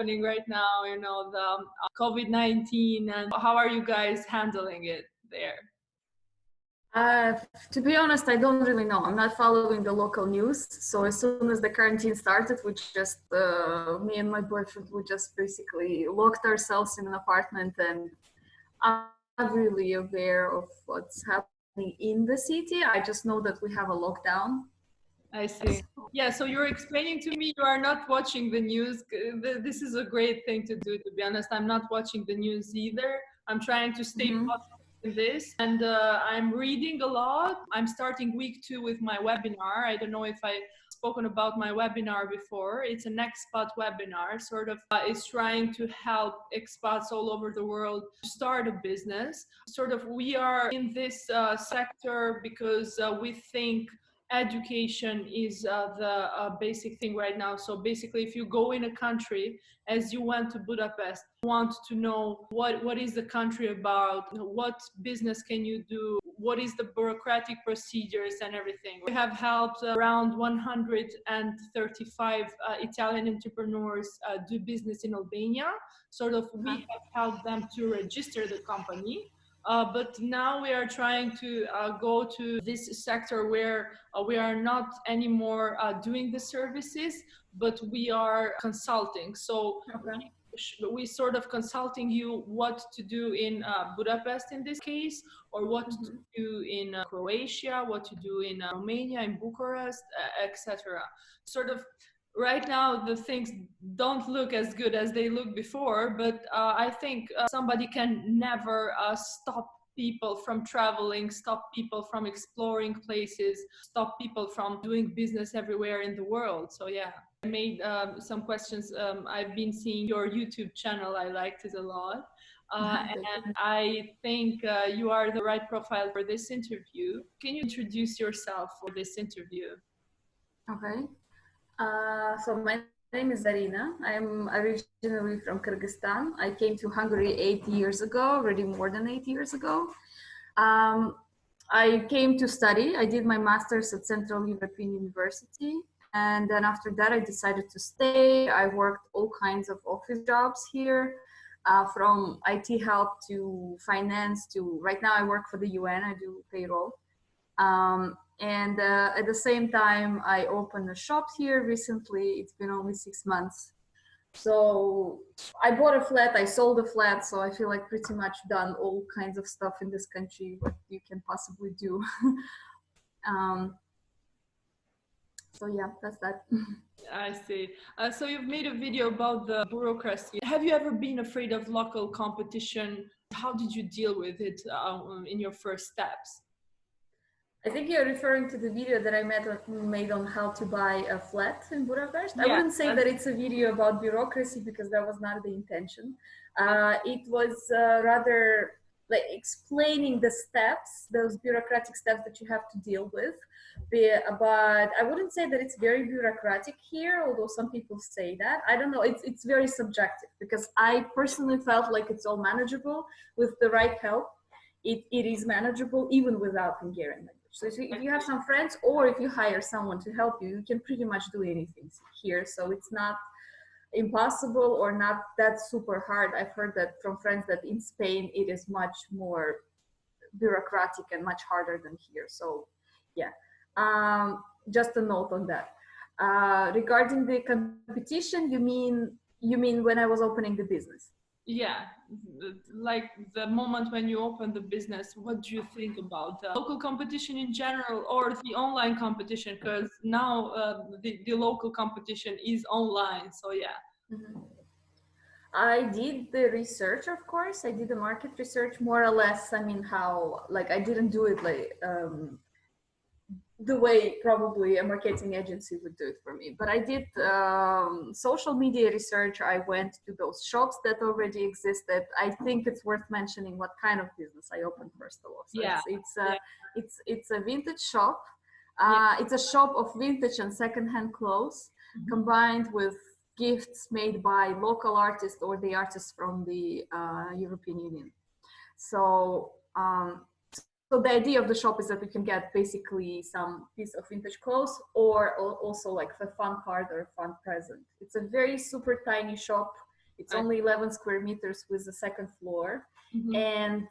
happening right now, you know, the COVID-19, and how are you guys handling it there? To be honest, I don't really know. I'm not following the local news. So as soon as the quarantine started, me and my boyfriend, we just basically locked ourselves in an apartment, and I'm not really aware of what's happening in the city. I just know that we have a lockdown. I see. Yeah, so you're explaining to me you are not watching the news. This is a great thing to do, to be honest. I'm not watching the news either. I'm trying to stay positive in this, and I'm reading a lot. I'm starting week 2 with my webinar. I don't know if I've spoken about my webinar before. It's an expat webinar, sort of is trying to help expats all over the world start a business. Sort of we are in this sector because we think education is the basic thing right now. So basically, if you go in a country, as you went to Budapest, you want to know what is the country about, what business can you do, what is the bureaucratic procedures and everything. We have helped around 135 Italian entrepreneurs do business in Albania. Sort of we have helped them to register the company. But now we are trying to go to this sector where we are not anymore doing the services, but we are consulting. So we sort of consulting you what to do in Budapest in this case, or what to do in Croatia, what to do in Romania, in Bucharest, etc. Sort of right now the things don't look as good as they looked before, but I think somebody can never stop people from traveling, stop people from exploring places, stop people from doing business everywhere in the world. So yeah, I made some questions. I've been seeing your YouTube channel. I liked it a lot. And I think you are the right profile for this interview. Can you introduce yourself for this interview? Okay. So my name is Zarina. I'm originally from Kyrgyzstan. I came to Hungary 8 years ago, already more than 8 years ago. I came to study. I did my master's at Central European University. And then after that, I decided to stay. I worked all kinds of office jobs here, from IT help to finance to right now I work for the UN. I do payroll. And at the same time, I opened a shop here recently. It's been only 6 months. So I bought a flat, I sold a flat. So I feel like pretty much done all kinds of stuff in this country, what you can possibly do. So yeah, that's that. I see. So you've made a video about the bureaucracy. Have you ever been afraid of local competition? How did you deal with it in your first steps? I think you're referring to the video that I made on how to buy a flat in Budapest. Yeah, I wouldn't say that it's a video about bureaucracy because that was not the intention. It was rather like explaining the steps, those bureaucratic steps that you have to deal with. But I wouldn't say that it's very bureaucratic here, although some people say that. I don't know, it's very subjective because I personally felt like it's all manageable with the right help. It is manageable even without Hungarian language. So if you have some friends or if you hire someone to help you, you can pretty much do anything here. So it's not impossible or not that super hard. I've heard that from friends that in Spain, it is much more bureaucratic and much harder than here. So yeah, just a note on that. Regarding the competition, you mean when I was opening the business? Yeah, like the moment when you open the business, what do you think about the local competition in general or the online competition? Because now the local competition is online, so yeah. I did the research, of course. I did the market research more or less. I mean, how, like, I didn't do it like the way probably a marketing agency would do it for me. But I did social media research. I went to those shops that already existed. I think it's worth mentioning what kind of business I opened first of all. So yeah, it's a vintage shop. It's a shop of vintage and secondhand clothes combined with gifts made by local artists or the artists from the European Union. So so the idea of the shop is that we can get basically some piece of vintage clothes or also like a fun card or a fun present. It's a very super tiny shop. It's only 11 square meters with the second floor. And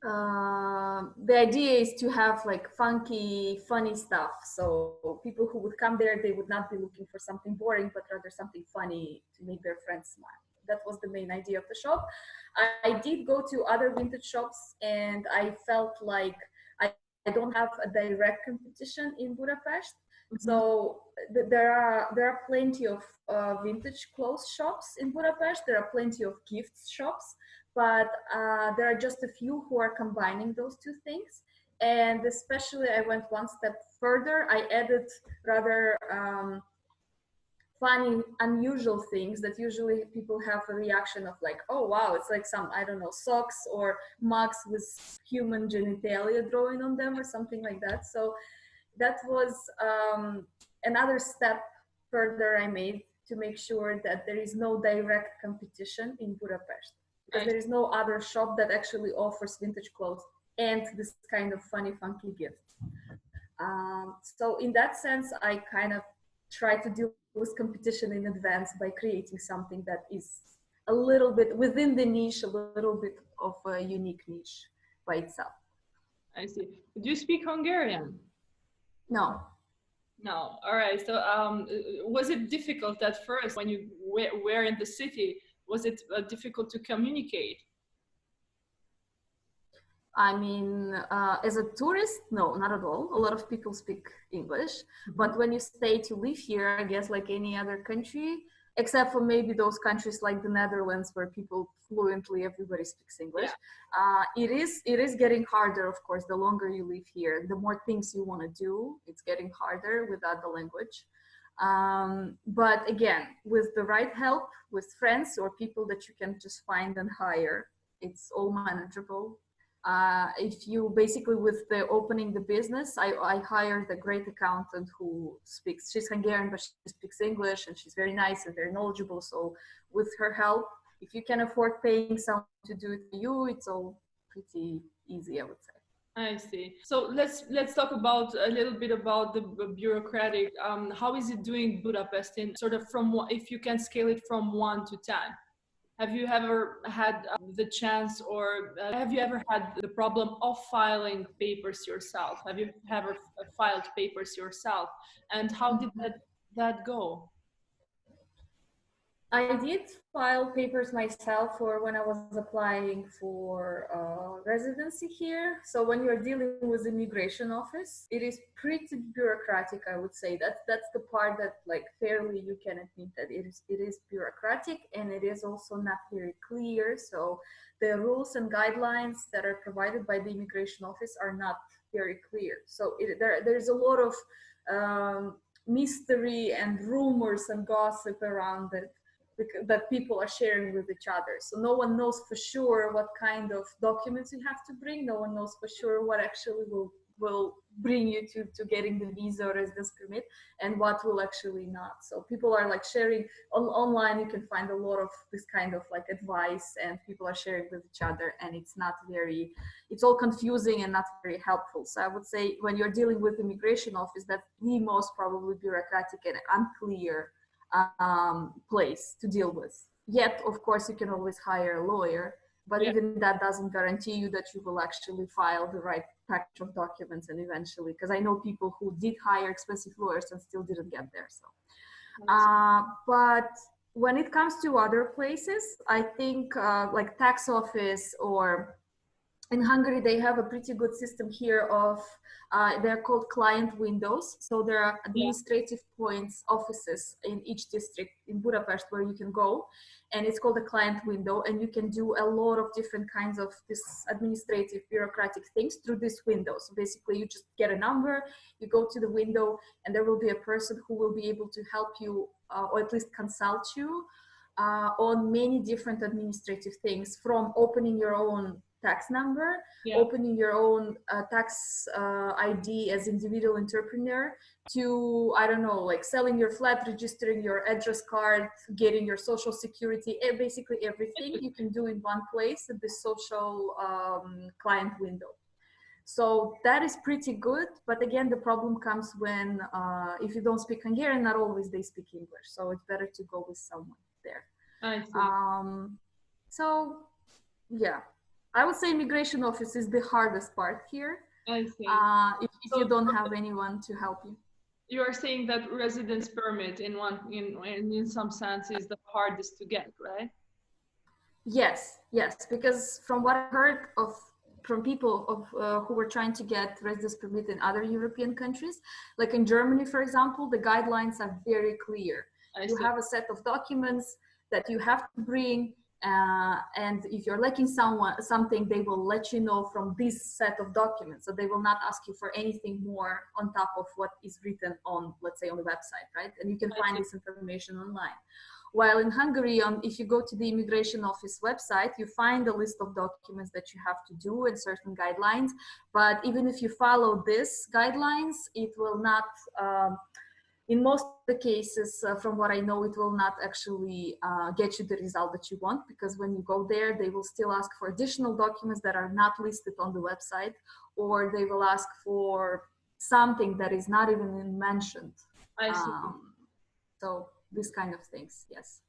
the idea is to have like funky, funny stuff. So people who would come there, they would not be looking for something boring, but rather something funny to make their friends smile. That was the main idea of the shop. I did go to other vintage shops, and I felt like I don't have a direct competition in Budapest. So there are plenty of vintage clothes shops in Budapest. There are plenty of gift shops, but there are just a few who are combining those two things. And especially I went one step further. I added rather funny, unusual things that usually people have a reaction of like, oh wow, it's like some, I don't know, socks or mugs with human genitalia drawing on them or something like that. So that was another step further I made to make sure that there is no direct competition in Budapest, because there is no other shop that actually offers vintage clothes and this kind of funny, funky gifts. So in that sense, I kind of try to deal with competition in advance by creating something that is a little bit within the niche, a little bit of a unique niche by itself. I see. Do you speak Hungarian? No. No. All right. So was it difficult at first when you were in the city? Was it difficult to communicate? I mean, as a tourist, no, not at all. A lot of people speak English. But when you stay to live here, I guess like any other country, except for maybe those countries like the Netherlands where people fluently, everybody speaks English. It is getting harder, of course, the longer you live here. The more things you want to do, it's getting harder without the language. But again, with the right help, with friends or people that you can just find and hire, it's all manageable. If you basically, with the opening the business, I hired a great accountant who speaks, she's Hungarian, but she speaks English, and she's very nice and very knowledgeable. So with her help, if you can afford paying someone to do it for you, it's all pretty easy, I would say. I see. So let's talk about a little bit about the bureaucratic. How is it doing Budapest in sort of if you can scale it from 1 to 10? Have you ever had the chance, or have you ever had the problem of filing papers yourself? Have you ever filed papers yourself? And how did that go? I did file papers myself for when I was applying for residency here. So when you're dealing with the immigration office, it is pretty bureaucratic, I would say. That's the part that, like, fairly you can admit that it is bureaucratic, and it is also not very clear. So the rules and guidelines that are provided by the immigration office are not very clear. So there's a lot of mystery and rumors and gossip around it that people are sharing with each other. So no one knows for sure what kind of documents you have to bring. No one knows for sure what actually will bring you to getting the visa or residence permit, and what will actually not. So people are like sharing online. You can find a lot of this kind of like advice, and people are sharing with each other, and it's all confusing and not very helpful. So I would say when you're dealing with the immigration office, that's the most probably bureaucratic and unclear place to deal with. Yet, of course, you can always hire a lawyer, but even that doesn't guarantee you that you will actually file the right package of documents, and eventually, because I know people who did hire expensive lawyers and still didn't get there. So, but when it comes to other places, I think like tax office, or in Hungary, they have a pretty good system here of, they're called client windows. So there are administrative points, offices in each district in Budapest where you can go, and it's called a client window, and you can do a lot of different kinds of this administrative bureaucratic things through this window. So basically you just get a number, you go to the window, and there will be a person who will be able to help you, or at least consult you on many different administrative things, from opening your own tax number, opening your own tax ID as individual entrepreneur, to, I don't know, like selling your flat, registering your address card, getting your social security, basically everything you can do in one place at this social client window. So that is pretty good. But again, the problem comes when if you don't speak Hungarian, not always they speak English. So it's better to go with someone there. I see. So yeah, I would say immigration office is the hardest part here. I see. If you don't have anyone to help you. You are saying that residence permit in some sense is the hardest to get, right? Yes, because from what I heard from people who were trying to get residence permit in other European countries, like in Germany, for example, the guidelines are very clear. You have a set of documents that you have to bring, and if you're lacking something, they will let you know from this set of documents. So they will not ask you for anything more on top of what is written on, let's say, on the website, right? And you can find this information online. While in Hungary, if you go to the immigration office website, you find a list of documents that you have to do and certain guidelines. But even if you follow these guidelines, it will not, in most of the cases, from what I know, it will not actually get you the result that you want, because when you go there, they will still ask for additional documents that are not listed on the website, or they will ask for something that is not even mentioned. I see. So these kind of things, yes.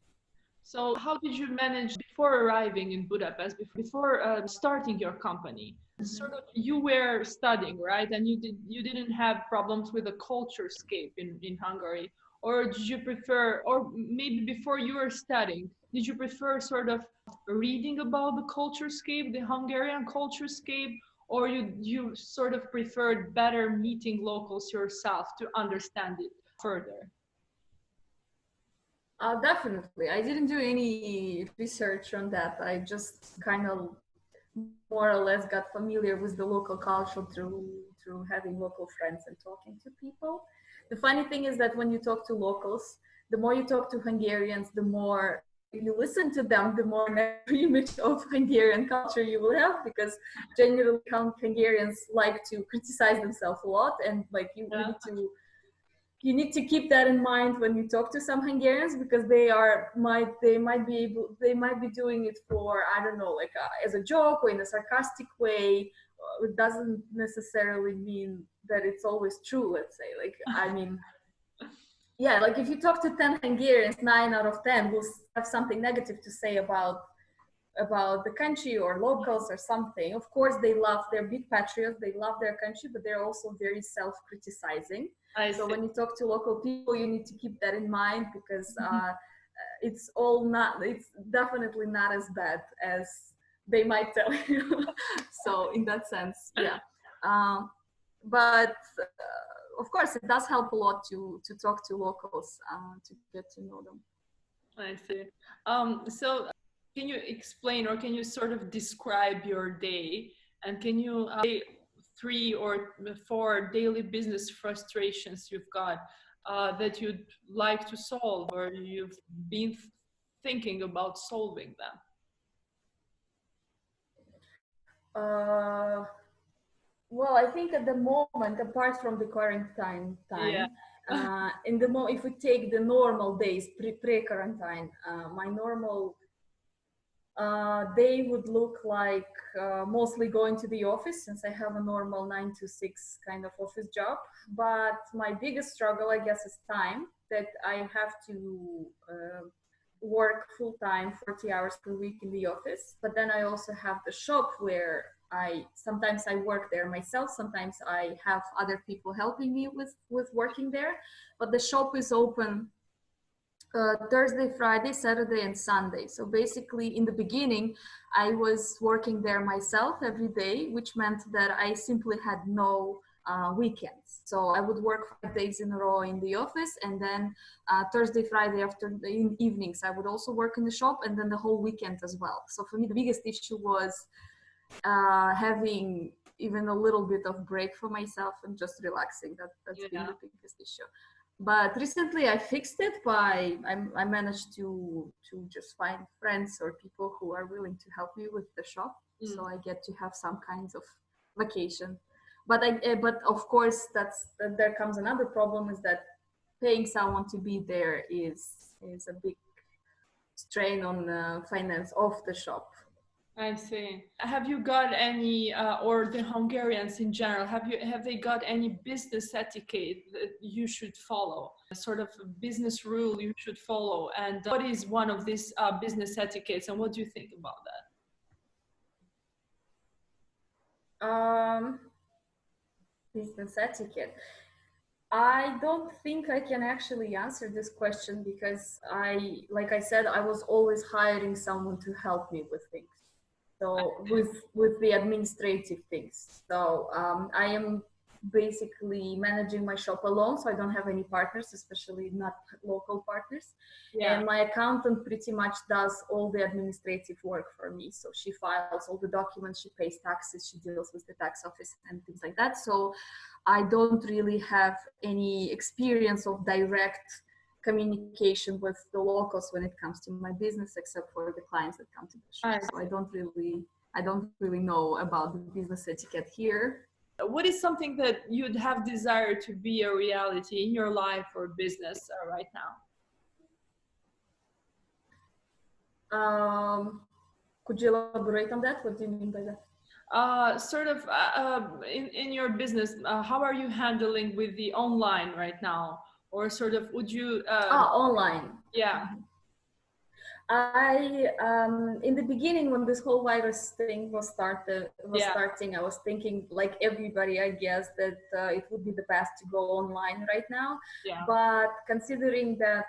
So how did you manage before arriving in Budapest, before starting your company? Sort of, you were studying, right? And you didn't have problems with the culture scape in Hungary, or did you prefer, or maybe before you were studying, did you prefer sort of reading about the culture scape, the Hungarian culture scape, or you sort of preferred better meeting locals yourself to understand it further? Definitely. I didn't do any research on that. I just kind of more or less got familiar with the local culture through having local friends and talking to people. The funny thing is that when you talk to locals, the more you talk to Hungarians, the more you listen to them, the more negative image of Hungarian culture you will have, because generally Hungarians like to criticize themselves a lot, and like you need to keep that in mind when you talk to some Hungarians, because they might be doing it for, I don't know, like as a joke or in a sarcastic way. It doesn't necessarily mean that it's always true, let's say. Like, I mean, yeah, like if you talk to 10 Hungarians, 9 out of 10 will have something negative to say about the country or locals or something. Of course, they're big patriots, they love their country, but they're also very self-criticizing. So when you talk to local people, you need to keep that in mind, because it's definitely not as bad as they might tell you. So in that sense, yeah. But of course, it does help a lot to talk to locals, to get to know them. I see. So can you explain, or can you sort of describe your day, and can you say 3 or 4 daily business frustrations you've got that you'd like to solve, or you've been thinking about solving them? Well, I think at the moment, apart from the quarantine time, if we take the normal days pre-quarantine, my normal day would look like mostly going to the office, since I have a normal 9 to 6 kind of office job. But my biggest struggle, I guess, is time, that I have to work full-time 40 hours per week in the office. But then I also have the shop where sometimes I work there myself, sometimes I have other people helping me with working there. But the shop is open Thursday, Friday, Saturday, and Sunday. So basically, in the beginning, I was working there myself every day, which meant that I simply had no weekends. So I would work 5 days in a row in the office, and then Thursday, Friday after the evenings, I would also work in the shop, and then the whole weekend as well. So for me, the biggest issue was having even a little bit of break for myself and just relaxing. That's been the biggest issue. But recently I fixed it by I managed to just find friends or people who are willing to help me with the shop, so I get to have some kinds of vacation. But of course there comes another problem, is that paying someone to be there is a big strain on the finance of the shop. I see. Have you got any, or the Hungarians in general, have they got any business etiquette that you should follow? A sort of a business rule you should follow? And what is one of these business etiquettes, and what do you think about Um, business etiquette. I don't think I can actually answer this question because like I said, I was always hiring someone to help me with things. So with the administrative things. So I am basically managing my shop alone, so I don't have any partners, especially not local partners. that? And my accountant pretty much does all the administrative work for me. So she files all the documents, she pays taxes, she deals with the tax office and things like that. So I don't really have any experience of direct communication with the locals when it comes to my business, except for the clients that come to the shop. So I don't really know about the business etiquette here. What is something that you'd have desired to be a reality in your life or business right now? Could you elaborate on that? What do you mean by that? In your business, how are you handling with the online right now? Or sort of, would you... online. Yeah. In the beginning, when this whole virus thing was starting, I was thinking, like everybody, I guess, that it would be the best to go online right now. Yeah. But considering that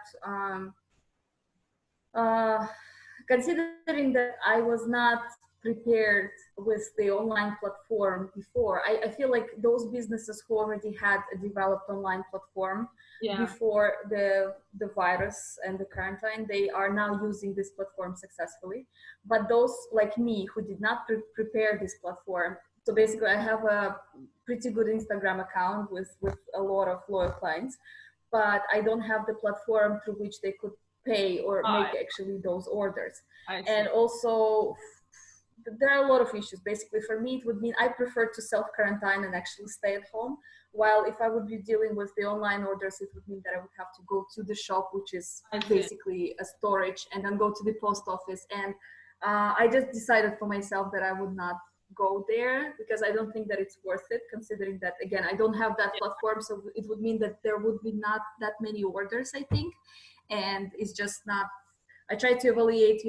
I was not prepared with the online platform before, I feel like those businesses who already had a developed online platform before the virus and the quarantine, they are now using this platform successfully. But those like me who did not prepare this platform, so basically I have a pretty good Instagram account with a lot of loyal clients, but I don't have the platform through which they could pay or make actually those orders. And also there are a lot of issues. Basically for me, it would mean I prefer to self-quarantine and actually stay at home, while if I would be dealing with the online orders, it would mean that I would have to go to the shop, which is basically a storage, and then go to the post office. And I just decided for myself that I would not go there because I don't think that it's worth it, considering that, again, I don't have that platform. So it would mean that there would be not that many orders, I think. And it's just not, I try to evaluate,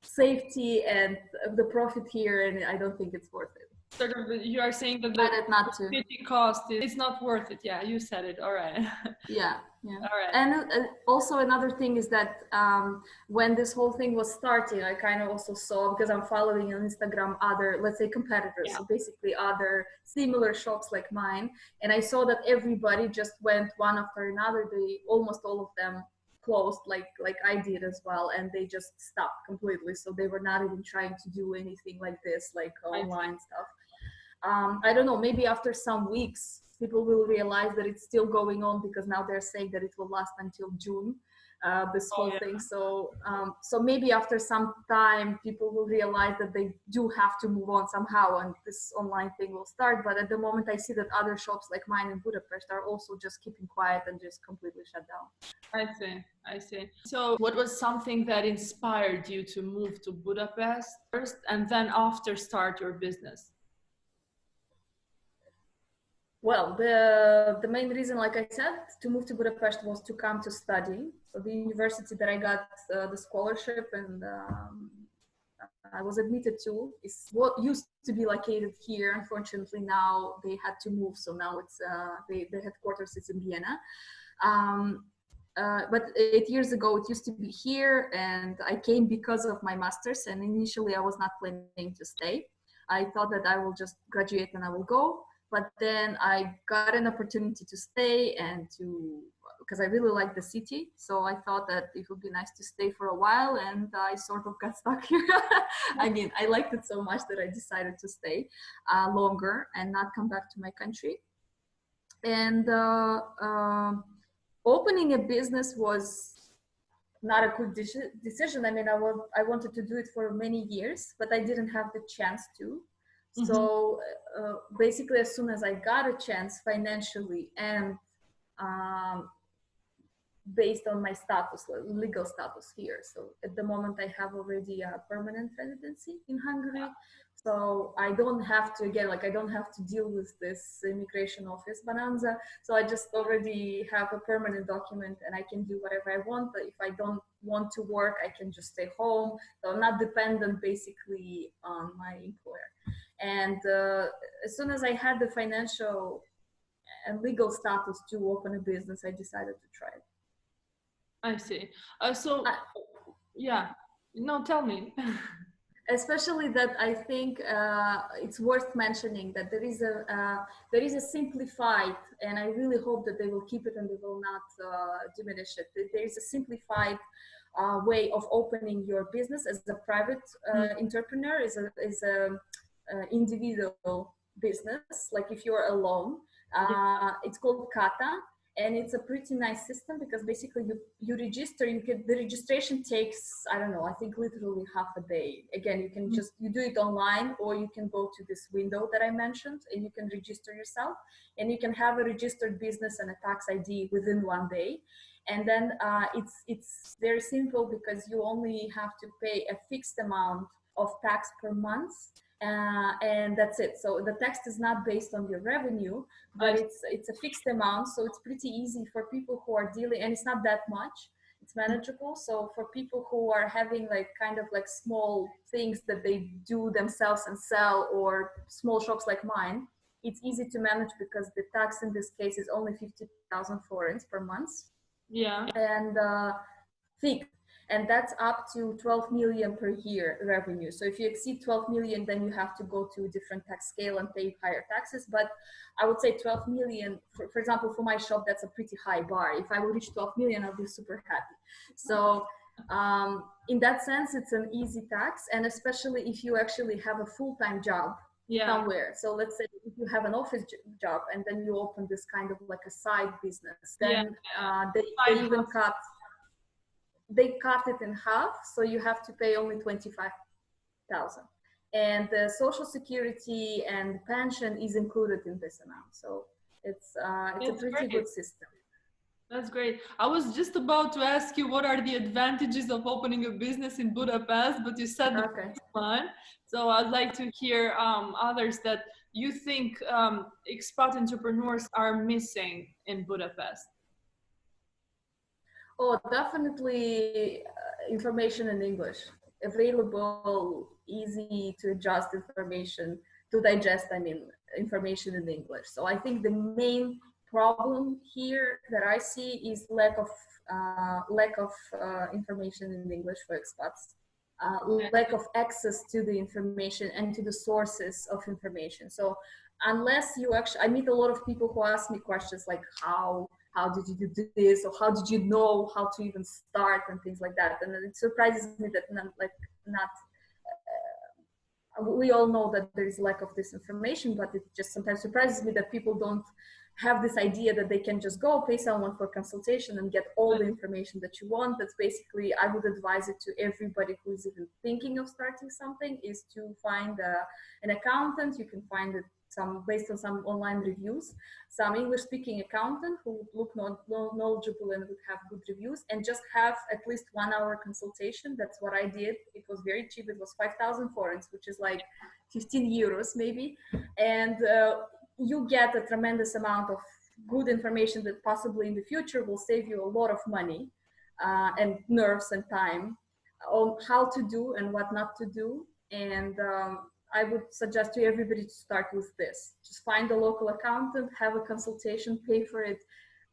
safety and the profit here, and I don't think it's worth it. Sort of, you are saying that the cost it's not worth it. Yeah, you said it. All right. Yeah. All right. And also another thing is that when this whole thing was starting, I kind of also saw, because I'm following on Instagram other, let's say, competitors, so basically other similar shops like mine, and I saw that everybody just went one after another. Almost all of them closed, like I did as well, and they just stopped completely. So they were not even trying to do anything like this, like online stuff. I don't know, maybe after some weeks people will realize that it's still going on, because now they're saying that it will last until June, this whole thing. So maybe after some time people will realize that they do have to move on somehow, and this online thing will start. But at the moment I see that other shops like mine in Budapest are also just keeping quiet and just completely shut down. I see. So what was something that inspired you to move to Budapest first, and then after start your business? Well, the main reason, like I said, to move to Budapest was to come to study. So the university that I got the scholarship and I was admitted to is what used to be located here. Unfortunately, now they had to move. So now it's the headquarters is in Vienna. But 8 years ago, it used to be here, and I came because of my master's. And initially, I was not planning to stay. I thought that I will just graduate and I will go. But then I got an opportunity to stay and because I really like the city. So I thought that it would be nice to stay for a while, and I sort of got stuck here. I mean, I liked it so much that I decided to stay longer and not come back to my country. And opening a business was not a good decision. I mean, I wanted to do it for many years, but I didn't have the chance to. So basically, as soon as I got a chance financially and based on my status, legal status here. So at the moment I have already a permanent residency in Hungary. So I don't have to, again, like I don't have to deal with this immigration office bonanza. So I just already have a permanent document and I can do whatever I want. But if I don't want to work, I can just stay home. So I'm not dependent basically on my employer. And as soon as I had the financial and legal status to open a business, I decided to try it. I see. Yeah, no, tell me. Especially that I think it's worth mentioning that there is a simplified, and I really hope that they will keep it and they will not diminish it. There is a simplified way of opening your business as a private entrepreneur, is a individual business. Like if you're alone, it's called Kata. And it's a pretty nice system because basically you register, the registration takes, I don't know, I think literally half a day. Again, you can you do it online, or you can go to this window that I mentioned and you can register yourself, and you can have a registered business and a tax ID within 1 day. And then it's very simple because you only have to pay a fixed amount of tax per month. And that's it. So the tax is not based on your revenue, but it's a fixed amount. So it's pretty easy for people who are dealing, and it's not that much. It's manageable. So for people who are having like kind of like small things that they do themselves and sell, or small shops like mine, it's easy to manage because the tax in this case is only 50,000 forints per month. Yeah. And fixed. And that's up to 12 million per year revenue. So if you exceed 12 million, then you have to go to a different tax scale and pay higher taxes. But I would say 12 million, for example, for my shop, that's a pretty high bar. If I will reach 12 million, I'll be super happy. So in that sense, it's an easy tax. And especially if you actually have a full-time job somewhere. So let's say if you have an office job and then you open this kind of like a side business, then they even cut it in half, so you have to pay only 25,000, and the social security and pension is included in this amount. So it's a pretty good system. That's great. I was just about to ask you what are the advantages of opening a business in Budapest, but you said the first one. So I'd like to hear others that you think expat entrepreneurs are missing in Budapest. Oh, definitely information in English. Available, easy to adjust information, to digest, information in English. So I think the main problem here that I see is lack of information in English for expats. Lack of access to the information and to the sources of information. So unless you actually, I meet a lot of people who ask me questions like how did you do this, or how did you know how to even start, and things like that. And it surprises me that we all know that there is lack of this information, but it just sometimes surprises me that people don't have this idea that they can just go pay someone for consultation and get all the information that you want. That's basically, I would advise it to everybody who is even thinking of starting something, is to find an accountant. You can find it based on some online reviews, some English-speaking accountant who would look knowledgeable and would have good reviews, and just have at least 1 hour consultation. That's what I did. It was very cheap. It was 5,000 forints, which is like 15 euros maybe. And you get a tremendous amount of good information that possibly in the future will save you a lot of money and nerves and time on how to do and what not to do. And I would suggest to everybody to start with this. Just find a local accountant, have a consultation, pay for it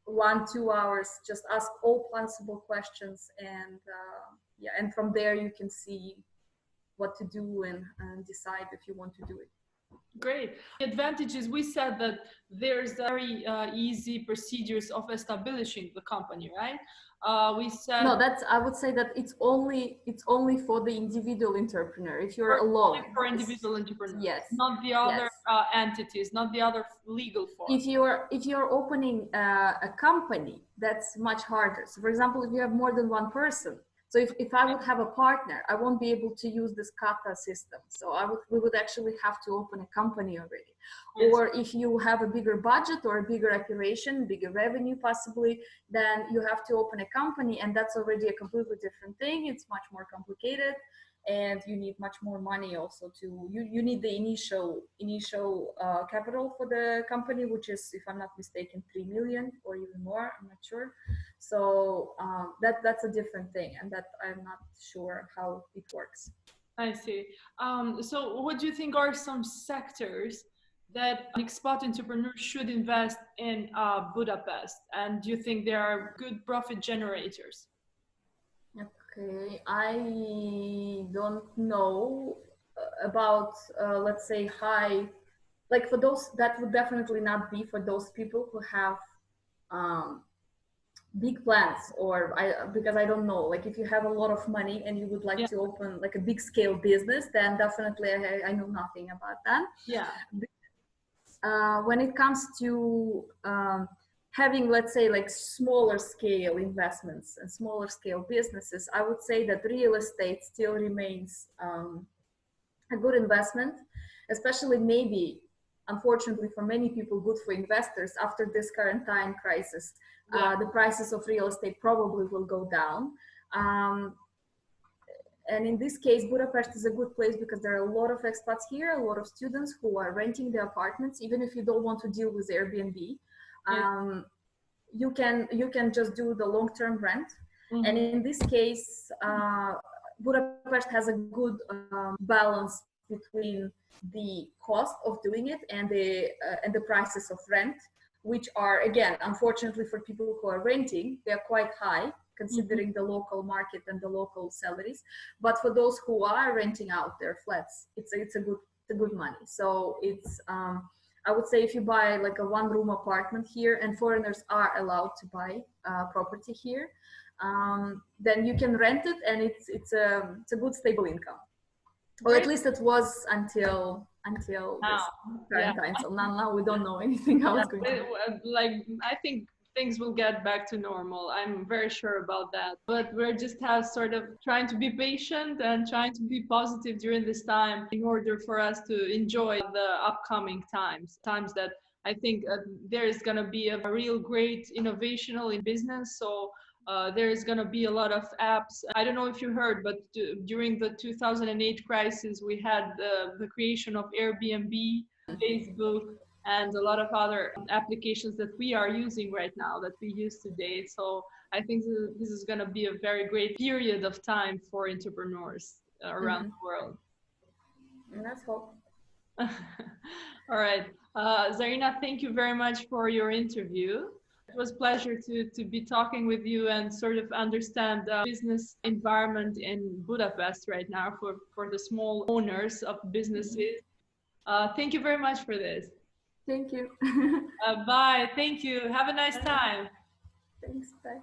1-2 hours, just ask all possible questions, and and from there you can see what to do and decide if you want to do it. Great. The advantages, we said that there's very easy procedures of establishing the company, right? We said no. I would say that it's only for the individual entrepreneur. If you're alone, for individual entrepreneur, yes, not the other entities, not the other legal forms. If you're opening a company, that's much harder. So, for example, if you have more than one person, So if I would have a partner, I won't be able to use this kata system. So we would actually have to open a company already. Yes. Or if you have a bigger budget or a bigger operation, bigger revenue possibly, then you have to open a company, and that's already a completely different thing. It's much more complicated, and you need much more money also to, you need the initial capital for the company, which is, if I'm not mistaken, 3 million or even more, I'm not sure. So that's a different thing, and that I'm not sure how it works. I see. So what do you think are some sectors that expat entrepreneurs should invest in Budapest? And do you think there are good profit generators? Okay, I don't know about, let's say, high, like for those, that would definitely not be for those people who have big plans, or because I don't know, like if you have a lot of money and you would like to open like a big scale business, then definitely I know nothing about that. Yeah. When it comes to having, let's say, like smaller scale investments and smaller scale businesses, I would say that real estate still remains a good investment, especially maybe, unfortunately for many people, good for investors after this current time crisis. The prices of real estate probably will go down. And in this case, Budapest is a good place because there are a lot of expats here, a lot of students who are renting their apartments, even if you don't want to deal with Airbnb. You can just do the long-term rent. Mm-hmm. And in this case, Budapest has a good balance between the cost of doing it and the prices of rent, which are, again, unfortunately for people who are renting, they're quite high considering the local market and the local salaries. But for those who are renting out their flats, it's a good money. So it's I would say if you buy like a one-room apartment here, and foreigners are allowed to buy property here, then you can rent it, and it's a good stable income. Or at least it was until this current time. So now we don't know anything how it's going to be. Like, I think things will get back to normal. I'm very sure about that. But we're just sort of trying to be patient and trying to be positive during this time in order for us to enjoy the upcoming times that I think there is going to be a real great innovational in business. So there is going to be a lot of apps. I don't know if you heard, but during the 2008 crisis, we had the creation of Airbnb, Facebook, and a lot of other applications that we are using right now, that we use today. So I think this is going to be a very great period of time for entrepreneurs around the world. And that's hope. All right. Zarina, thank you very much for your interview. It was a pleasure to be talking with you and sort of understand the business environment in Budapest right now for the small owners of businesses. Thank you very much for this. Thank you. Bye. Thank you. Have a nice time. Thanks. Bye.